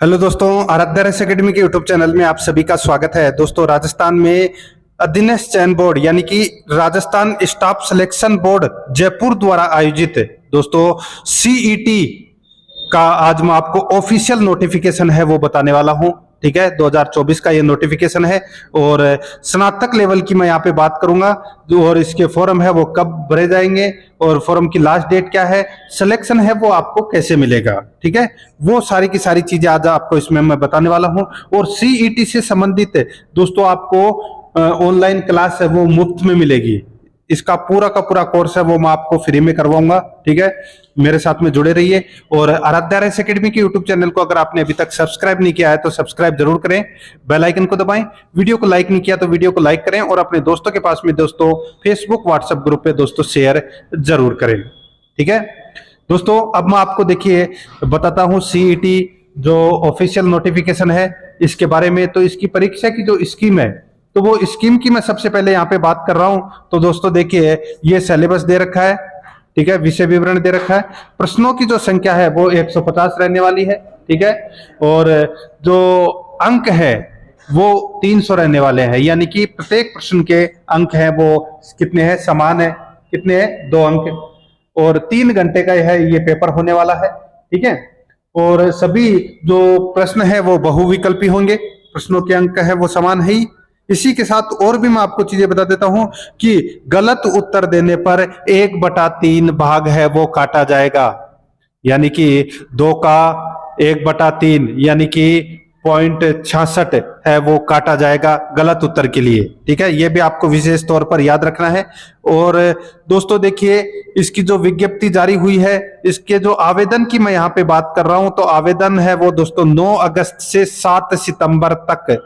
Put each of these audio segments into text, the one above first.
Hello दोस्तों, Aaradhya race academy के YouTube channel में आप सभी का स्वागत है। दोस्तों, राजस्थान में अधीनस्थ चयन बोर्ड यानी कि Rajasthan staff selection board Jaipur द्वारा आयोजित दोस्तों सीईटी का आज मैं आपको ऑफिशियल नोटिफिकेशन है वो बताने वाला हूं। ठीक है, 2024 का ये नोटिफिकेशन है और स्नातक लेवल की मैं यहाँ पे बात करूंगा और इसके फॉर्म है वो कब भरे जाएंगे और फॉर्म की लास्ट डेट क्या है, सिलेक्शन है वो आपको कैसे मिलेगा। ठीक है, वो सारी की सारी चीजें आज आपको इसमें मैं बताने वाला हूं। और सीईटी से संबंधित दोस्तों आपको ऑनलाइन क्लास है वो मुफ्त में मिलेगी। इसका पूरा का पूरा कोर्स है वो मैं आपको फ्री में करवाऊंगा। ठीक है, मेरे साथ में जुड़े रहिए और आराध्या रेस एकेडमी के यूट्यूब चैनल को अगर आपने अभी तक सब्सक्राइब नहीं किया है तो सब्सक्राइब जरूर करें, बेल आइकन को दबाएं। वीडियो को लाइक नहीं किया तो वीडियो को लाइक करें और अपने दोस्तों के पास में दोस्तों फेसबुक व्हाट्सएप ग्रुप पे दोस्तों शेयर जरूर करें। ठीक है दोस्तों, अब मैं आपको देखिए बताता हूं सीईटी जो ऑफिशियल नोटिफिकेशन है इसके बारे में। तो इसकी परीक्षा की जो स्कीम है तो वो स्कीम की मैं सबसे पहले यहाँ पे बात कर रहा हूं। तो दोस्तों देखिए, ये सिलेबस दे रखा है। ठीक है, विषय विवरण दे रखा है। प्रश्नों की जो संख्या है वो 150 रहने वाली है। ठीक है, और जो अंक है वो 300 रहने वाले हैं, यानी कि प्रत्येक प्रश्न के अंक हैं वो कितने हैं, समान है। कितने हैं, 2 अंक। और 3 घंटे का है ये पेपर होने वाला है। ठीक है, और सभी जो प्रश्न है वो बहुविकल्पी होंगे, प्रश्नों के अंक है वो समान है ही। इसी के साथ और भी मैं आपको चीजें बता देता हूं कि गलत उत्तर देने पर 1/3 भाग है वो काटा जाएगा, यानी कि 2 का 1/3 यानी कि 0.66 है वो काटा जाएगा गलत उत्तर के लिए। ठीक है, ये भी आपको विशेष तौर पर याद रखना है। और दोस्तों देखिए, इसकी जो विज्ञप्ति जारी हुई है, इसके जो आवेदन की मैं यहाँ पे बात कर रहा हूं, तो आवेदन है वो दोस्तों 9 अगस्त से 7 सितंबर तक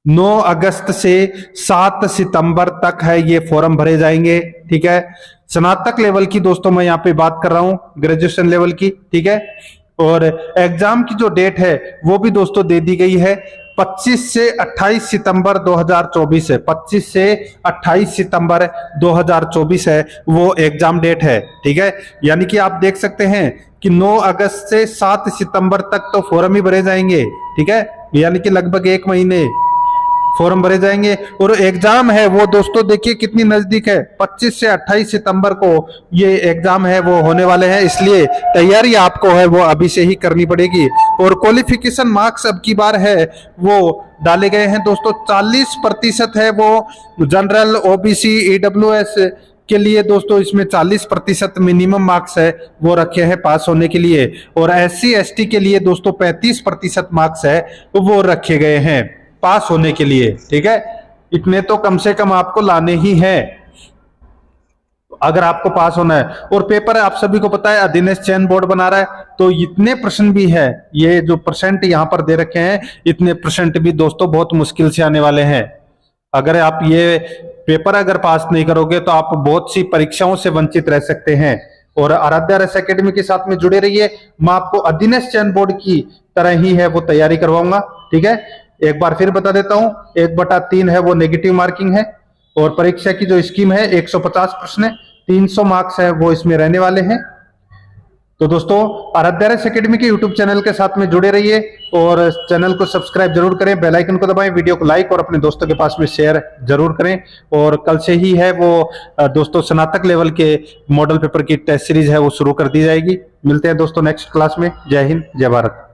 9 अगस्त से 7 सितंबर तक है ये फॉर्म भरे जाएंगे। ठीक है, स्नातक लेवल की दोस्तों मैं यहाँ पे बात कर रहा हूँ, ग्रेजुएशन लेवल की। ठीक है, और एग्जाम की जो डेट है वो भी दोस्तों दे दी गई है, 25 से 28 सितंबर 2024 है। 25 से 28 सितंबर 2024 है वो एग्जाम डेट है। ठीक है, यानी कि आप देख सकते हैं कि 9 अगस्त से 7 सितंबर तक तो फॉर्म ही भरे जाएंगे। ठीक है, यानी कि लगभग 1 महीने फॉर्म भरे जाएंगे। और एग्जाम है वो दोस्तों देखिए कितनी नजदीक है, 25 से 28 सितंबर को ये एग्जाम है वो होने वाले हैं, इसलिए तैयारी आपको है वो अभी से ही करनी पड़ेगी। और क्वालिफिकेशन मार्क्स अब की बार है वो डाले गए हैं दोस्तों, 40% है वो जनरल, ओबीसी, ईडब्ल्यूएस के लिए दोस्तों इसमें 40% मिनिमम मार्क्स है वो रखे हैं पास होने के लिए। और SC ST के लिए दोस्तों 35% मार्क्स है वो रखे गए हैं पास होने के लिए। ठीक है, इतने तो कम से कम आपको लाने ही हैं अगर आपको पास होना है। और पेपर आप सभी को पता है अधीनस्थ चयन बोर्ड बना रहा है, तो इतने प्रश्न भी है, ये जो परसेंट यहां पर दे रखे हैं इतने परसेंट भी दोस्तों बहुत मुश्किल से आने वाले हैं। अगर आप ये पेपर अगर पास नहीं करोगे तो आप बहुत सी परीक्षाओं से वंचित रह सकते हैं। और आराध्या रेस एकेडमी के साथ में जुड़े रहिए, मैं आपको अधीनस्थ चयन बोर्ड की तरह ही है वो तैयारी करवाऊंगा। ठीक है, एक बार फिर बता देता हूं, 1/3 है वो नेगेटिव मार्किंग है। और परीक्षा की जो स्कीम है 150 प्रश्न, 300 मार्क्स है वो इसमें रहने वाले हैं। तो दोस्तों, आराध्या रेस एकेडमी के यूट्यूब चैनल के साथ में जुड़े रहिए और चैनल को सब्सक्राइब जरूर करें, बेल आइकन को दबाएं, वीडियो को लाइक और अपने दोस्तों के पास में शेयर जरूर करें। और कल से ही है वो दोस्तों स्नातक लेवल के मॉडल पेपर की टेस्ट सीरीज है वो शुरू कर दी जाएगी। मिलते हैं दोस्तों नेक्स्ट क्लास में। जय हिंद, जय भारत।